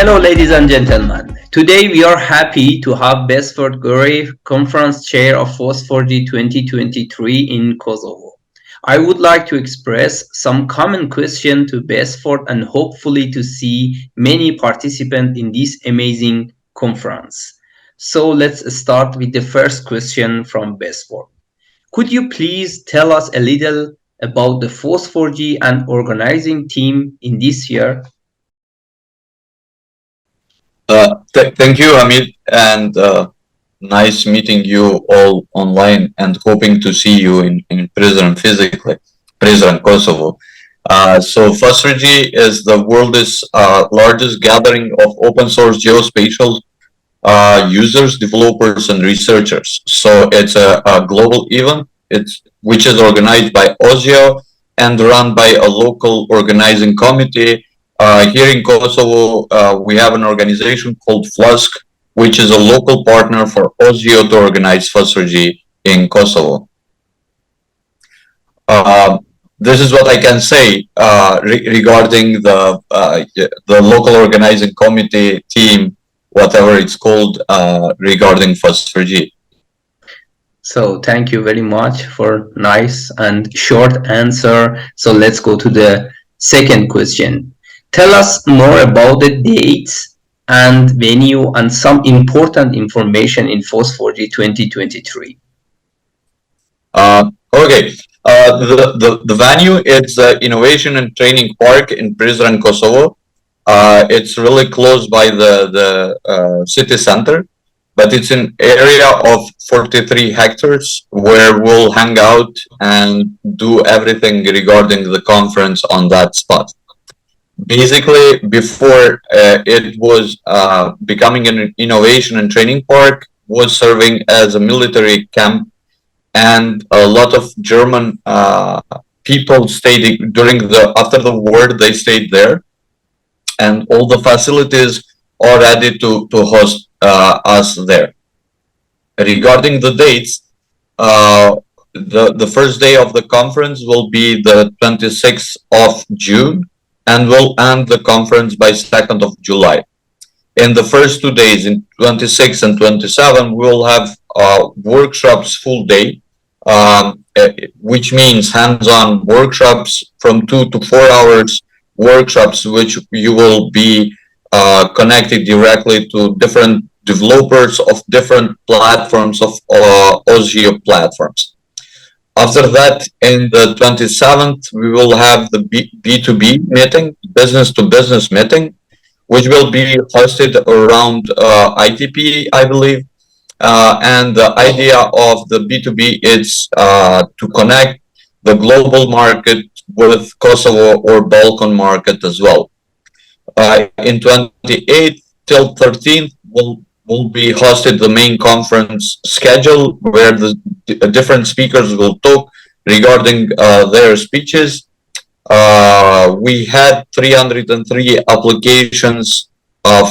Hello, ladies and gentlemen. Today we are happy to have GISWorld Conference Chair of FOSS4G 2023 in Kosovo. I would like to express some common question to GISWorld and hopefully to see many participants in this amazing conference. So let's start with the first question from GISWorld. Could you please tell us a little about the FOSS4G and organizing team in this year? Thank you, Hamid, and nice meeting you all online and hoping to see you in Prison physically, Prison Kosovo. So FOSS4G is the world's largest gathering of open source geospatial users, developers, and researchers. So it's a global event, which is organized by OSGeo and run by a local organizing committee. Here in Kosovo, we have an organization called FLUSK, which is a local partner for OSGeo to organize FOSS4G in Kosovo. This is what I can say regarding the local organizing committee team, whatever it's called, regarding FOSS4G. So thank you very much for nice and short answer. So let's go to the second question. Tell us more about the dates and venue and some important information in FOSS4G 2023. Okay. The venue is the Innovation and Training Park in Prizren, Kosovo. It's really close by the city center, but it's an area of 43 hectares where we'll hang out and do everything regarding the conference on that spot. Basically, before it was becoming an innovation and training park, was serving as a military camp, and a lot of German people stayed after the war. They stayed there, and all the facilities are ready to host us there. Regarding the dates, the first day of the conference will be the 26th of June. And will end the conference by 2nd of July. In the first 2 days, in 26 and 27, we will have workshops full day, which means hands-on workshops from 2 to 4 hours, workshops which you will be connected directly to different developers of different platforms of OSGeo platforms. After that, in the 27th, we will have the B2B meeting, business-to-business meeting, which will be hosted around ITP, I believe. And the idea of the B2B is to connect the global market with Kosovo or Balkan market as well. In 28th till 13th, will be hosted the main conference schedule where the different speakers will talk regarding their speeches. We had 303 applications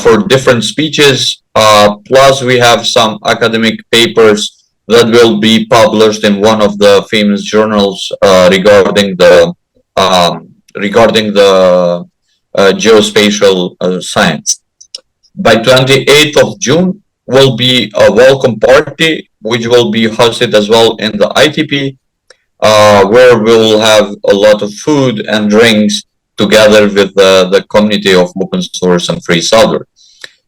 for different speeches, plus we have some academic papers that will be published in one of the famous journals regarding the geospatial science. By 28th of June will be a welcome party, which will be hosted as well in the ITP, where we'll have a lot of food and drinks together with the community of open source and free software.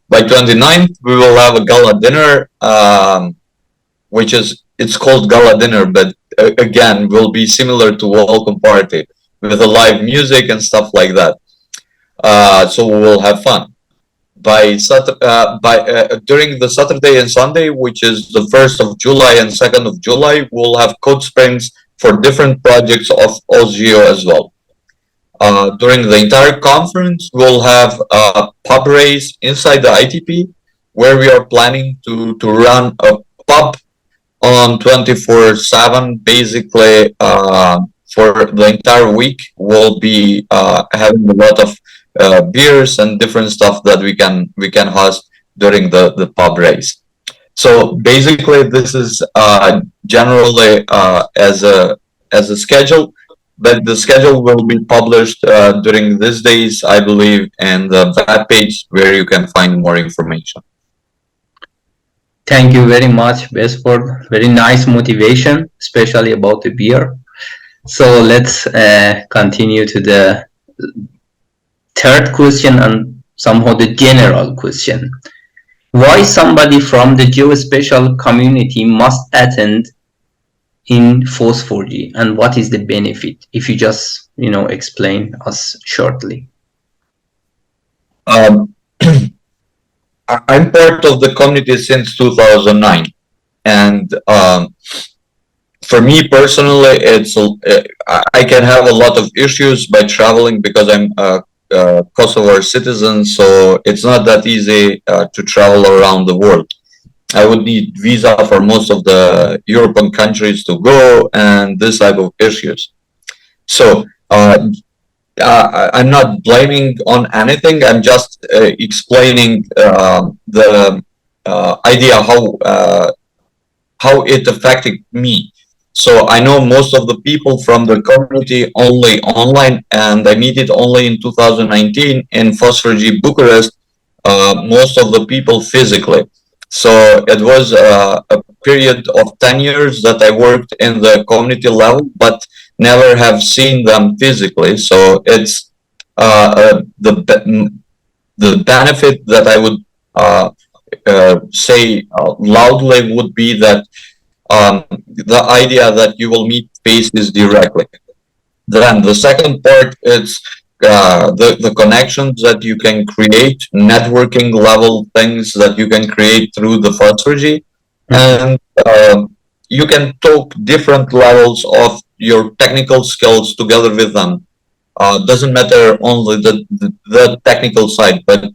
By 29th, we will have a gala dinner, it's called gala dinner, but again, will be similar to welcome party with a live music and stuff like that. So we will have fun. During the Saturday and Sunday, which is the 1st of July and 2nd of July, we'll have code sprints for different projects of OSGeo as well. During the entire conference, we'll have a pub race inside the ITP, where we are planning to run a pub on 24/7. Basically, for the entire week, we'll be having a lot of beers and different stuff that we can host during the pub race. So basically, this is generally as a schedule. but the schedule will be published during these days, I believe, and the web page where you can find more information. Thank you very much, Bess, for very nice motivation, especially about the beer. So let's continue to the third question and somehow the general question. Why somebody from the geospatial community must attend in FOSS4G, and what is the benefit? If you just explain us shortly. I'm part of the community since 2009, and for me personally, I can have a lot of issues by traveling because I'm a Kosovo citizen, so it's not that easy to travel around the world. I would need visa for most of the European countries to go, and this type of issues. So I'm not blaming on anything. I'm just explaining the idea how it affected me. So I know most of the people from the community only online, and I meet it only in 2019 in FOSS4G Bucharest. Most of the people physically. So it was a period of 10 years that I worked in the community level, but never have seen them physically. So it's the benefit that I would say loudly would be that the idea that you will meet faces directly. Then the second part is the connections that you can create, networking level things that you can create through the FOSS4G, and you can talk different levels of your technical skills together with them. Doesn't matter only the technical side, but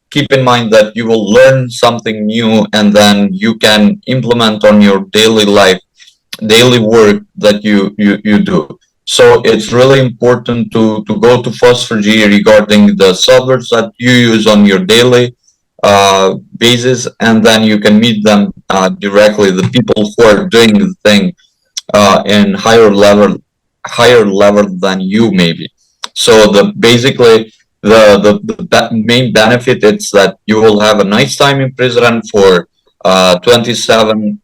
keep in mind that you will learn something new, and then you can implement on your daily life, daily work that you do. So it's really important to go to FOSS4G regarding the softwares that you use on your daily basis, and then you can meet them directly, the people who are doing the thing in higher level than you maybe. So basically the main benefit is that you will have a nice time in Prizren for 27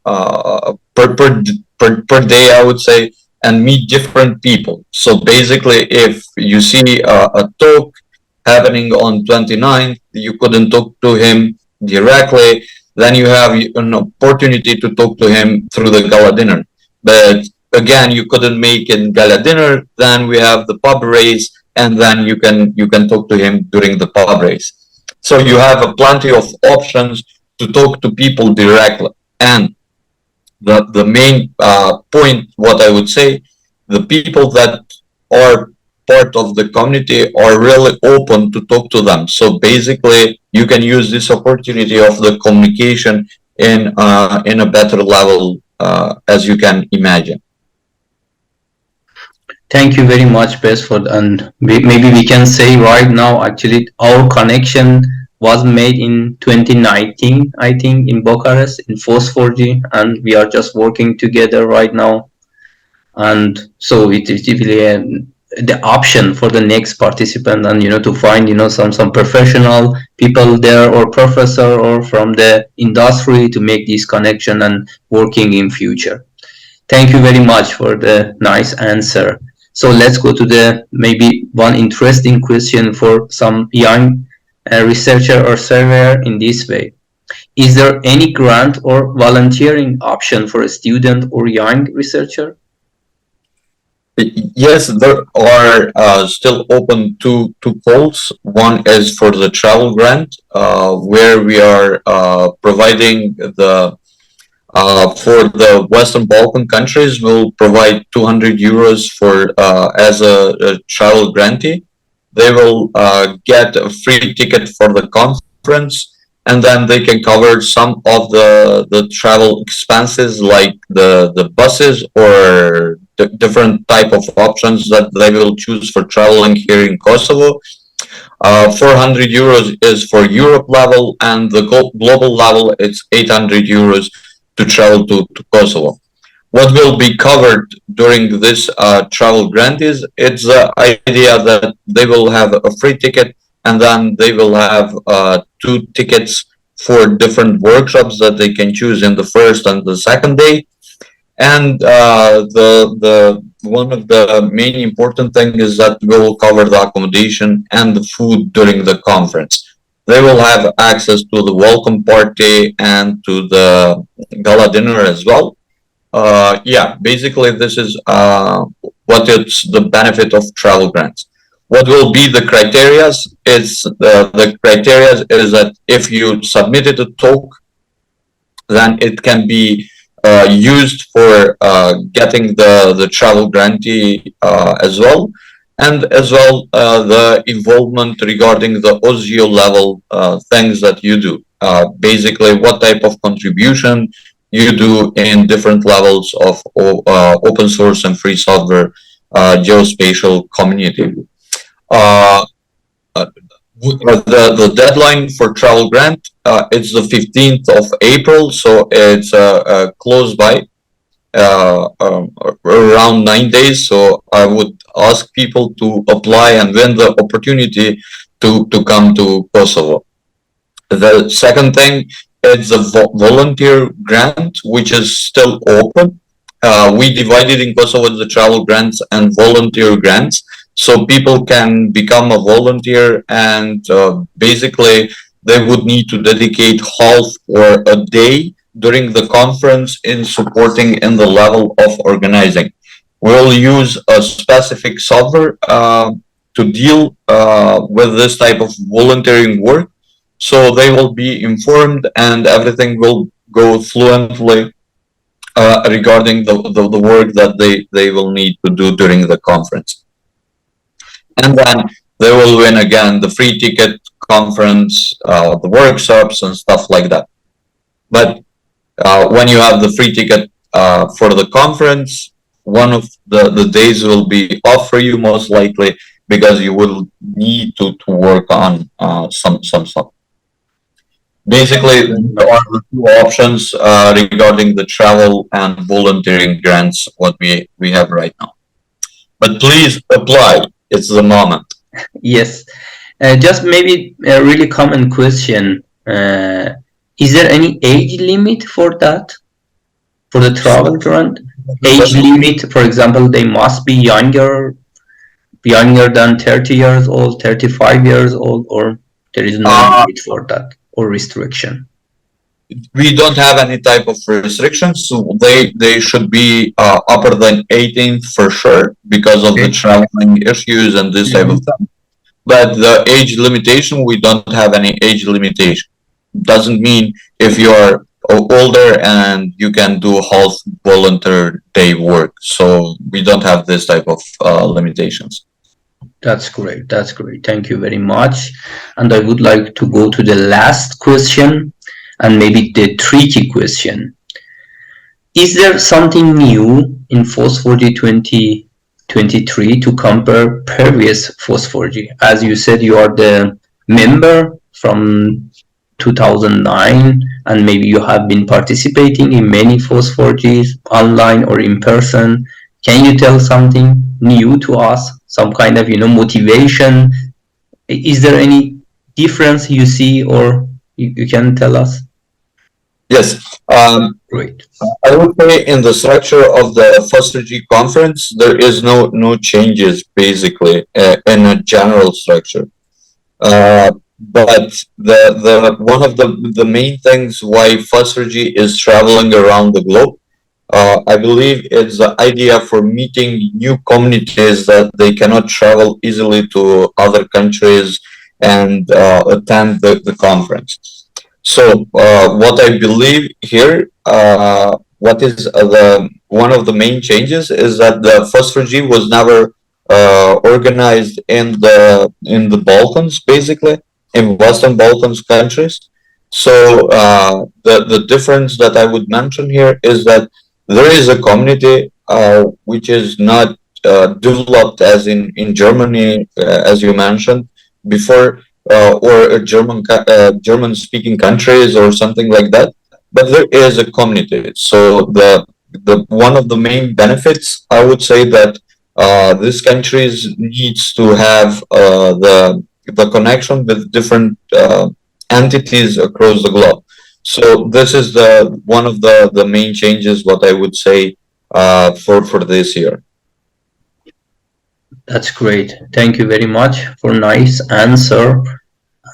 per day, I would say, and meet different people. So basically, if you see a talk happening on 29th, you couldn't talk to him directly, then you have an opportunity to talk to him through the gala dinner. But again, you couldn't make it gala dinner, then we have the pub race, and then you can talk to him during the pub race. So you have plenty of options to talk to people directly. And the main point, what I would say, the people that are part of the community are really open to talk to them. So basically, you can use this opportunity of the communication in a better level as you can imagine. Thank you very much, Bess, and maybe we can say right now, actually, our connection was made in 2019, I think, in Bucharest, in FOSS4G, and we are just working together right now. And so it is really the option for the next participant, and to find some professional people there, or professor, or from the industry, to make this connection and working in future. Thank you very much for the nice answer. So let's go to the maybe one interesting question for some young researcher or surveyor in this way. Is there any grant or volunteering option for a student or young researcher? Yes, there are still open two calls. One is for the travel grant, where we are providing for the Western Balkan countries, we'll provide 200 euros for as a travel grantee. They will get a free ticket for the conference, and then they can cover some of the travel expenses, like the buses or the different type of options that they will choose for traveling here in Kosovo. 400 euros is for Europe level, and the global level it's 800 euros to travel to Kosovo. What will be covered during this travel grant is it's the idea that they will have a free ticket, and then they will have two tickets for different workshops that they can choose in the first and the second day. And the one of the main important thing is that we will cover the accommodation and the food during the conference. They will have access to the welcome party and to the gala dinner as well. Yeah, basically this is what it's the benefit of travel grants. What will be the criterias? Is the criteria is that if you submitted a talk, then it can be used for getting the travel grantee as well, and as well the involvement regarding the OSIO level things that you do. Basically, what type of contribution you do in different levels of open source and free software geospatial community. Uh, uh, the deadline for travel grant it's the 15th of April, so it's close by around 9 days. So I would ask people to apply and win the opportunity to come to Kosovo. The second thing is a volunteer grant, which is still open. We divided in Kosovo the travel grants and volunteer grants, so people can become a volunteer, and basically they would need to dedicate half or a day during the conference in supporting in the level of organizing. We'll use a specific software to deal with this type of volunteering work, so they will be informed and everything will go fluently regarding the work that they will need to do during the conference. And then they will win again the free ticket conference, the workshops and stuff like that. But when you have the free ticket for the conference, one of the days will be off for you most likely, because you will need to work on some stuff. Basically, there are the two options regarding the travel and volunteering grants what we have right now. But please apply. It's the moment. Yes. Just maybe a really common question. Is there any age limit for that? For the travel grant? Age limit, for example, they must be younger than 30 years old, 35 years old, or there is no limit for that or restriction? We don't have any type of restrictions, so they should be upper than 18 for sure, because of the traveling issues and this type of thing. But the age limitation, we don't have any age limitation. Doesn't mean if you're older and you can do half volunteer day work. So we don't have this type of limitations. That's great. That's great. Thank you very much. And I would like to go to the last question, and maybe the tricky question. Is there something new in FOSS4G 2023 to compare previous FOSS4G? As you said, you are the member from 2009, and maybe you have been participating in many FOSS4Gs online or in person. Can you tell something new to us? Some kind of, motivation? Is there any difference you see, or you can tell us? Yes. Great. I would say in the structure of the FOSS4G conference, there is no changes basically in a general structure. But the one of the main things why FOSS4G is traveling around the globe, I believe it's the idea for meeting new communities that they cannot travel easily to other countries and attend the conference. So what I believe here, what is the one of the main changes is that the FOSS4G was never organized in the Balkans, basically in Western Balkans countries. So the difference that I would mention here is that there is a community which is not developed as in Germany, as you mentioned before, or German speaking countries or something like that. But there is a community. So the one of the main benefits, I would say that this countries needs to have the connection with different entities across the globe. So this is the one of the main changes what I would say for this year. That's great. Thank you very much for nice answer.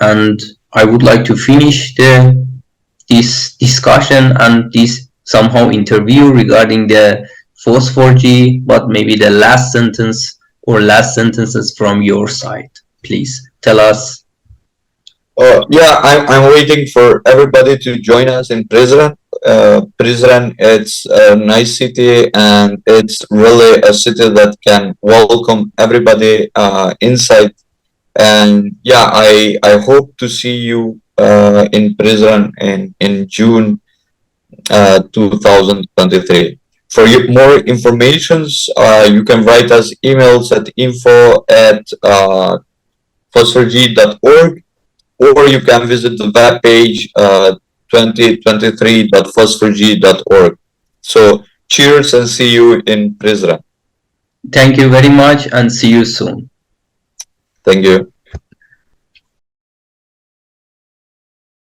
And I would like to finish this discussion and this somehow interview regarding the FOSS4G, but maybe the last sentence or last sentences from your side. Please tell us. Yeah, I'm waiting for everybody to join us in Prizren. Prizren, it's a nice city and it's really a city that can welcome everybody inside. And yeah, I hope to see you in Prizren in June 2023. For you, more informations, you can write us emails at info@fosforg.org, or you can visit the webpage 2023.fosforg.org. So cheers and see you in Prizren. Thank you very much and see you soon. Thank you.